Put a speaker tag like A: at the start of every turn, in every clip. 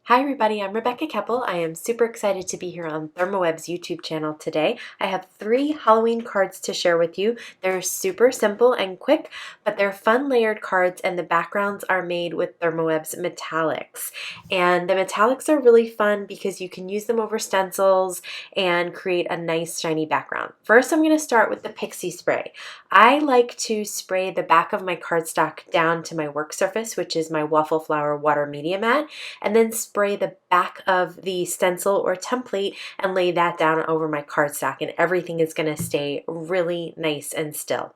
A: Hi everybody, I'm Rebecca Keppel. I am super excited to be here on ThermOWeb's YouTube channel today. I have 3 Halloween cards to share with you. They're super simple and quick, but they're fun layered cards and the backgrounds are made with ThermOWeb's Metallix. And the Metallix are really fun because you can use them over stencils and create a nice shiny background. First, I'm going to start with the Pixie Spray. I like to spray the back of my cardstock down to my work surface, which is my Waffle Flower Water Media Mat, and then spray the back of the stencil or template and lay that down over my cardstock, and everything is going to stay really nice and still.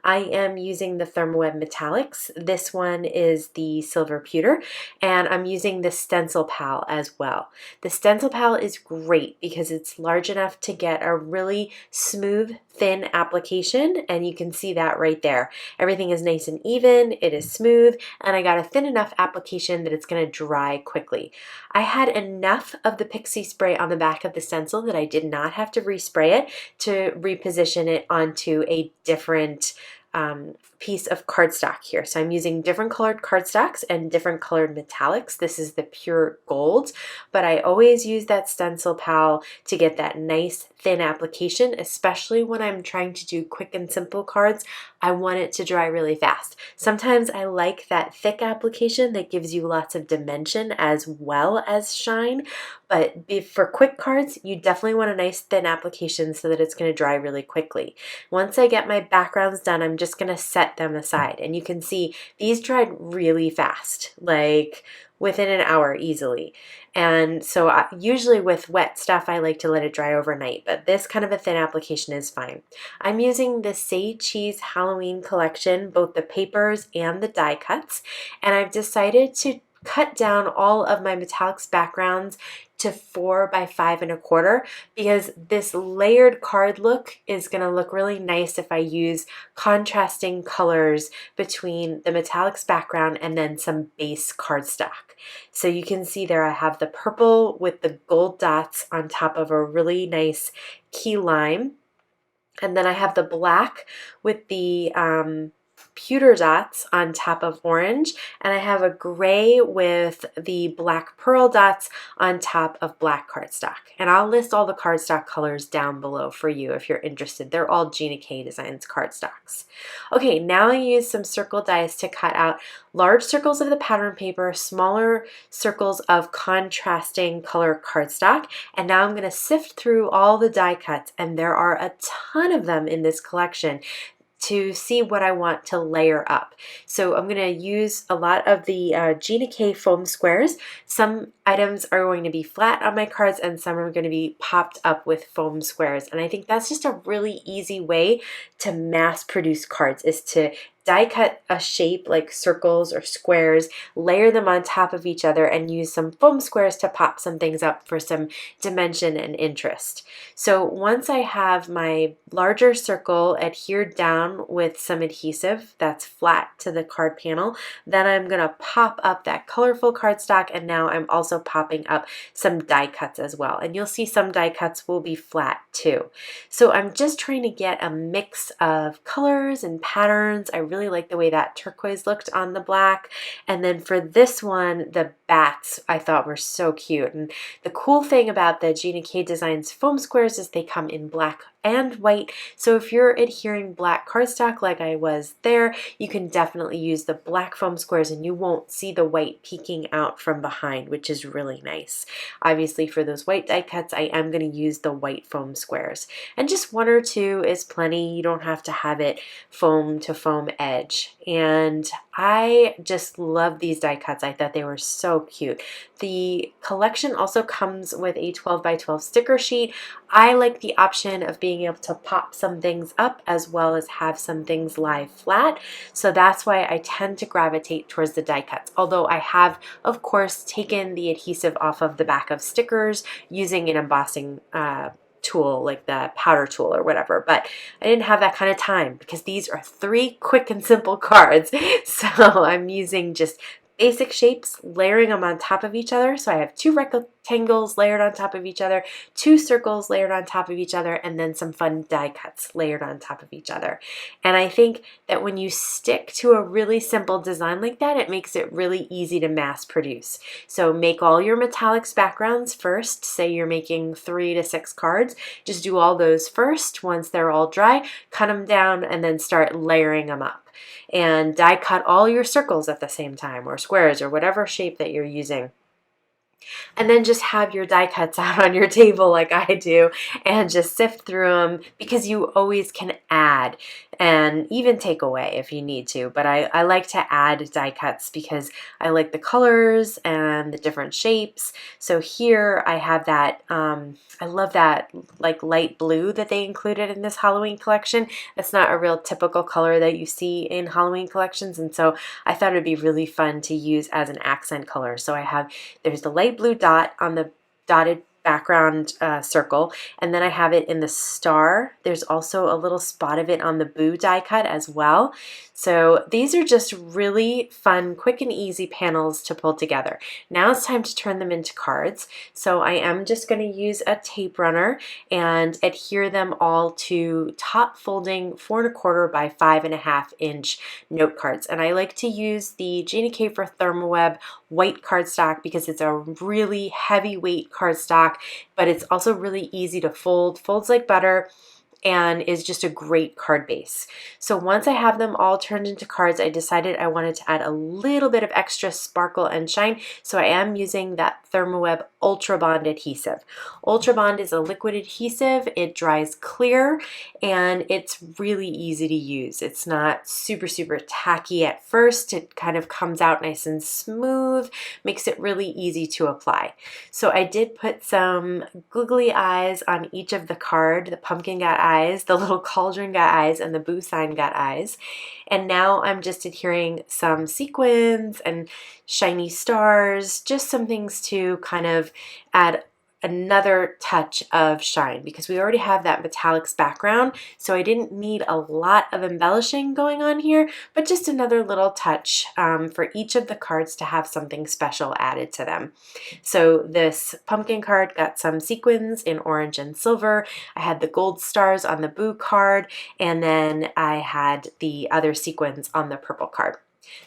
A: I am using the Therm O Web Metallix. This one is the silver pewter, and I'm using the stencil pal as well. The stencil pal is great because it's large enough to get a really smooth, thin application, and you can see that right there. Everything is nice and even, it is smooth, and I got a thin enough application that it's going to dry quickly. I had enough of the Pixie Spray on the back of the stencil that I did not have to respray it to reposition it onto a different piece of cardstock here. So I'm using different colored cardstocks and different colored metallics. This is the pure gold, but I always use that stencil pal to get that nice thin application, especially when I'm trying to do quick and simple cards. I want it to dry really fast. Sometimes I like that thick application that gives you lots of dimension as well as shine, but for quick cards, you definitely want a nice thin application so that it's going to dry really quickly. Once I get my backgrounds done, I'm just going to set them aside, and you can see these dried really fast, like within an hour easily. And so usually with wet stuff, I like to let it dry overnight, but this kind of a thin application is fine. I'm using the Say Cheese Halloween collection, both the papers and the die cuts, and I've decided to cut down all of my metallics backgrounds to 4 by 5 1/4 because this layered card look is going to look really nice if I use contrasting colors between the metallics background and then some base cardstock. So you can see there I have the purple with the gold dots on top of a really nice key lime, and then I have the black with the pewter dots on top of orange, and I have a gray with the black pearl dots on top of black cardstock. And I'll list all the cardstock colors down below for you if you're interested. They're all Gina K Designs cardstocks. Okay, now I use some circle dies to cut out large circles of the pattern paper, smaller circles of contrasting color cardstock, and now I'm going to sift through all the die cuts, and there are a ton of them in this collection, to see what I want to layer up. So I'm going to use a lot of the Gina K foam squares. Some items are going to be flat on my cards and some are going to be popped up with foam squares. And I think that's just a really easy way to mass produce cards, is to die cut a shape like circles or squares, layer them on top of each other, and use some foam squares to pop some things up for some dimension and interest. So once I have my larger circle adhered down with some adhesive that's flat to the card panel, then I'm going to pop up that colorful cardstock, and now I'm also popping up some die cuts as well. And you'll see some die cuts will be flat too. So I'm just trying to get a mix of colors and patterns. I really like the way that turquoise looked on the black. And then for this one, the bats I thought were so cute. And the cool thing about the Gina K Designs foam squares is they come in black and white. So if you're adhering black cardstock like I was there, you can definitely use the black foam squares and you won't see the white peeking out from behind, which is really nice. Obviously for those white die cuts, I am going to use the white foam squares. And just 1 or 2 is plenty. You don't have to have it foam to foam edge. And I just love these die cuts. I thought they were so cute. The collection also comes with a 12 by 12 sticker sheet. I like the option of being able to pop some things up as well as have some things lie flat. So that's why I tend to gravitate towards the die cuts. Although I have, of course, taken the adhesive off of the back of stickers using an embossing tool like the powder tool or whatever, but I didn't have that kind of time because these are 3 quick and simple cards. So I'm using just basic shapes, layering them on top of each other. So I have 2 rectangles layered on top of each other, 2 circles layered on top of each other, and then some fun die cuts layered on top of each other. And I think that when you stick to a really simple design like that, it makes it really easy to mass produce. So make all your metallics backgrounds first. Say you're making 3 to 6 cards. Just do all those first. Once they're all dry, cut them down and then start layering them up. And die cut all your circles at the same time, or squares, or whatever shape that you're using. And then just have your die cuts out on your table like I do, and just sift through them, because you always can add and even take away if you need to. But I like to add die cuts because I like the colors and the different shapes. So here I have that, I love that like light blue that they included in this Halloween collection. That's not a real typical color that you see in Halloween collections, and so I thought it would be really fun to use as an accent color. So there's the light blue dot on the dotted background circle, and then I have it in the star. There's also a little spot of it on the boo die cut as well. So these are just really fun, quick and easy panels to pull together. Now it's time to turn them into cards. So I am just going to use a tape runner and adhere them all to top folding 4 1/4 by 5 1/2 inch note cards. And I like to use the Gina for ThermOWeb white cardstock because it's a really heavyweight cardstock, but it's also really easy to fold, folds like butter, and is just a great card base. So once I have them all turned into cards, I decided I wanted to add a little bit of extra sparkle and shine, so I am using that ThermOWeb Ultra Bond adhesive. Ultra Bond is a liquid adhesive. It dries clear, and it's really easy to use. It's not super tacky at first. It kind of comes out nice and smooth, makes it really easy to apply. So I did put some googly eyes on each of the card. The pumpkin got eyes, the little cauldron got eyes, and the boo sign got eyes. And now I'm just adhering some sequins and shiny stars, just some things to kind of add another touch of shine, because we already have that metallics background, so I didn't need a lot of embellishing going on here, but just another little touch for each of the cards to have something special added to them. So this pumpkin card got some sequins in orange and silver. I had the gold stars on the boo card, and then I had the other sequins on the purple card.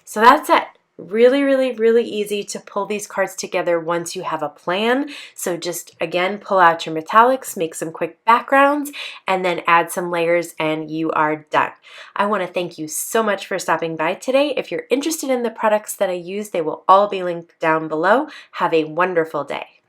A: So that's it. Really easy to pull these cards together once you have a plan. So just again, pull out your metallics, make some quick backgrounds, and then add some layers and you are done. I want to thank you so much for stopping by today. If you're interested in the products that I use, they will all be linked down below. Have a wonderful day.